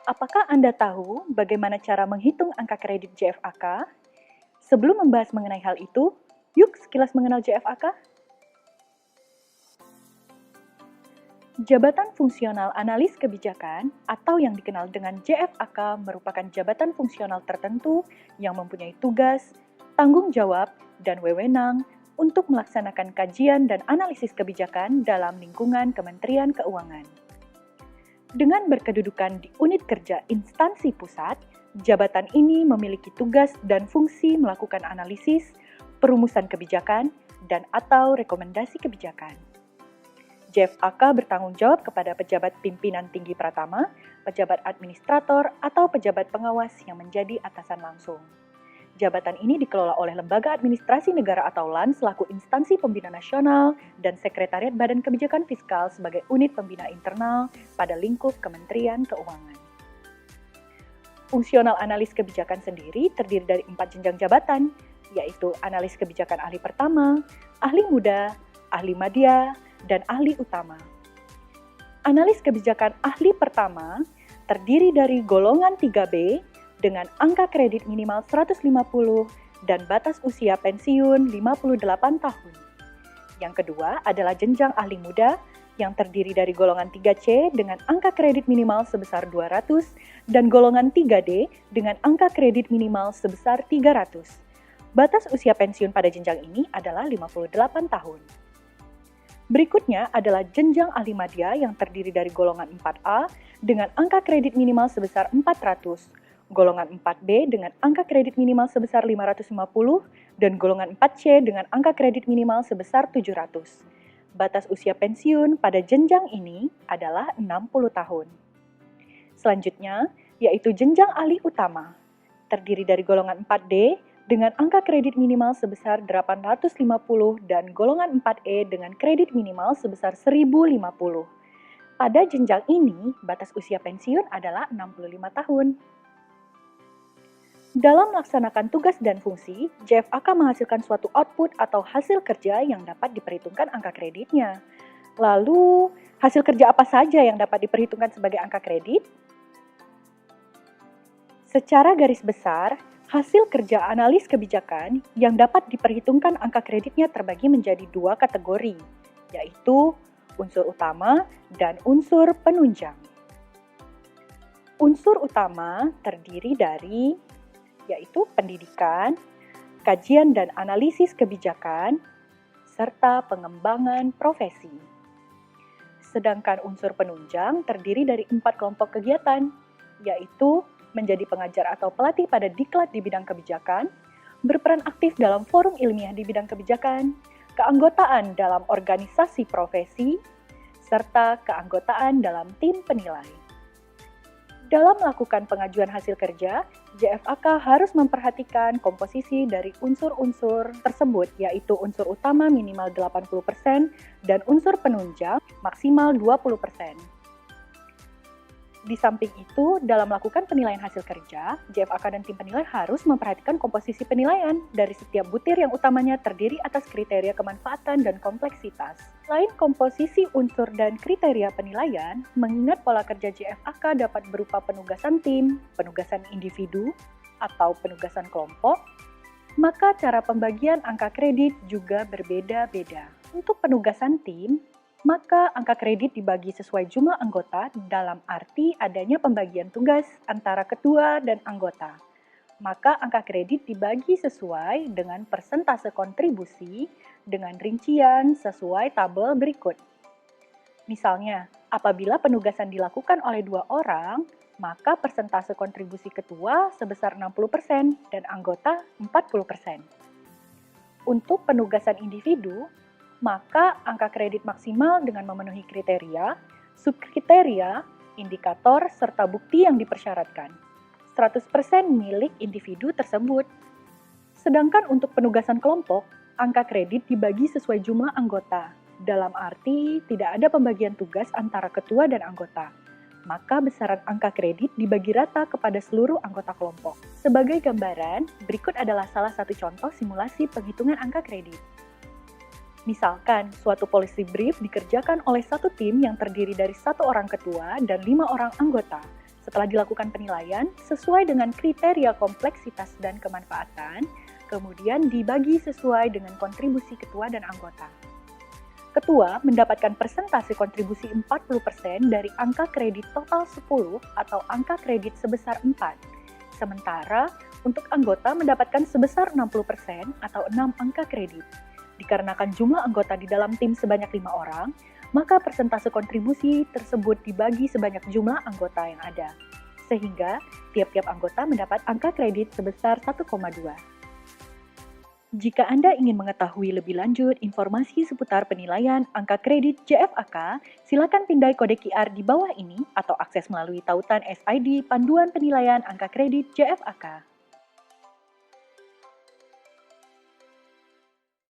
Apakah Anda tahu bagaimana cara menghitung angka kredit JFAK? Sebelum membahas mengenai hal itu, yuk sekilas mengenal JFAK. Jabatan Fungsional Analis Kebijakan atau yang dikenal dengan JFAK merupakan jabatan fungsional tertentu yang mempunyai tugas, tanggung jawab, dan wewenang untuk melaksanakan kajian dan analisis kebijakan dalam lingkungan Kementerian Keuangan. Dengan berkedudukan di unit kerja instansi pusat, jabatan ini memiliki tugas dan fungsi melakukan analisis, perumusan kebijakan, dan/atau rekomendasi kebijakan. JFAK bertanggung jawab kepada pejabat pimpinan tinggi pratama, pejabat administrator, atau pejabat pengawas yang menjadi atasan langsung. Jabatan ini dikelola oleh Lembaga Administrasi Negara atau LAN selaku instansi pembina nasional dan Sekretariat Badan Kebijakan Fiskal sebagai unit pembina internal pada lingkup Kementerian Keuangan. Fungsional analis kebijakan sendiri terdiri dari 4 jenjang jabatan, yaitu analis kebijakan ahli pertama, ahli muda, ahli madya, dan ahli utama. Analis kebijakan ahli pertama terdiri dari golongan 3B dengan angka kredit minimal 150 dan batas usia pensiun 58 tahun. Yang kedua adalah jenjang ahli muda yang terdiri dari golongan 3C dengan angka kredit minimal sebesar 200 dan golongan 3D dengan angka kredit minimal sebesar 300. Batas usia pensiun pada jenjang ini adalah 58 tahun. Berikutnya adalah jenjang ahli madya yang terdiri dari golongan 4A dengan angka kredit minimal sebesar 400, golongan 4B dengan angka kredit minimal sebesar 550, dan golongan 4C dengan angka kredit minimal sebesar 700. Batas usia pensiun pada jenjang ini adalah 60 tahun. Selanjutnya, yaitu jenjang ahli utama, terdiri dari golongan 4D dengan angka kredit minimal sebesar 850 dan golongan 4E dengan kredit minimal sebesar 1050. Pada jenjang ini, batas usia pensiun adalah 65 tahun. Dalam melaksanakan tugas dan fungsi, JFAK menghasilkan suatu output atau hasil kerja yang dapat diperhitungkan angka kreditnya. Lalu, hasil kerja apa saja yang dapat diperhitungkan sebagai angka kredit? Secara garis besar, hasil kerja analis kebijakan yang dapat diperhitungkan angka kreditnya terbagi menjadi 2 kategori, yaitu unsur utama dan unsur penunjang. Unsur utama terdiri dari yaitu pendidikan, kajian dan analisis kebijakan, serta pengembangan profesi. Sedangkan unsur penunjang terdiri dari 4 kelompok kegiatan, yaitu menjadi pengajar atau pelatih pada diklat di bidang kebijakan, berperan aktif dalam forum ilmiah di bidang kebijakan, keanggotaan dalam organisasi profesi, serta keanggotaan dalam tim penilai. Dalam melakukan pengajuan hasil kerja, JFAK harus memperhatikan komposisi dari unsur-unsur tersebut, yaitu unsur utama minimal 80% dan unsur penunjang maksimal 20%. Di samping itu, dalam melakukan penilaian hasil kerja, JFAK dan tim penilai harus memperhatikan komposisi penilaian dari setiap butir yang utamanya terdiri atas kriteria kemanfaatan dan kompleksitas. Selain komposisi unsur dan kriteria penilaian, mengingat pola kerja JFAK dapat berupa penugasan tim, penugasan individu, atau penugasan kelompok, maka cara pembagian angka kredit juga berbeda-beda. Untuk penugasan tim, maka angka kredit dibagi sesuai jumlah anggota dalam arti adanya pembagian tugas antara ketua dan anggota. Maka angka kredit dibagi sesuai dengan persentase kontribusi dengan rincian sesuai tabel berikut. Misalnya, apabila penugasan dilakukan oleh 2 orang, maka persentase kontribusi ketua sebesar 60% dan anggota 40%. Untuk penugasan individu, maka angka kredit maksimal dengan memenuhi kriteria, subkriteria, indikator, serta bukti yang dipersyaratkan. 100% milik individu tersebut. Sedangkan untuk penugasan kelompok, angka kredit dibagi sesuai jumlah anggota. Dalam arti tidak ada pembagian tugas antara ketua dan anggota. Maka besaran angka kredit dibagi rata kepada seluruh anggota kelompok. Sebagai gambaran, berikut adalah salah satu contoh simulasi penghitungan angka kredit. Misalkan, suatu policy brief dikerjakan oleh satu tim yang terdiri dari 1 orang ketua dan 5 orang anggota, Setelah dilakukan penilaian, sesuai dengan kriteria kompleksitas dan kemanfaatan, kemudian dibagi sesuai dengan kontribusi ketua dan anggota. Ketua mendapatkan persentase kontribusi 40% dari angka kredit total 10 atau angka kredit sebesar 4. Sementara untuk anggota mendapatkan sebesar 60% atau 6 angka kredit. Dikarenakan jumlah anggota di dalam tim sebanyak 5 orang, maka persentase kontribusi tersebut dibagi sebanyak jumlah anggota yang ada. Sehingga tiap-tiap anggota mendapat angka kredit sebesar 1,2. Jika Anda ingin mengetahui lebih lanjut informasi seputar penilaian angka kredit JFAK, silakan pindai kode QR di bawah ini atau akses melalui tautan SID Panduan Penilaian Angka Kredit JFAK.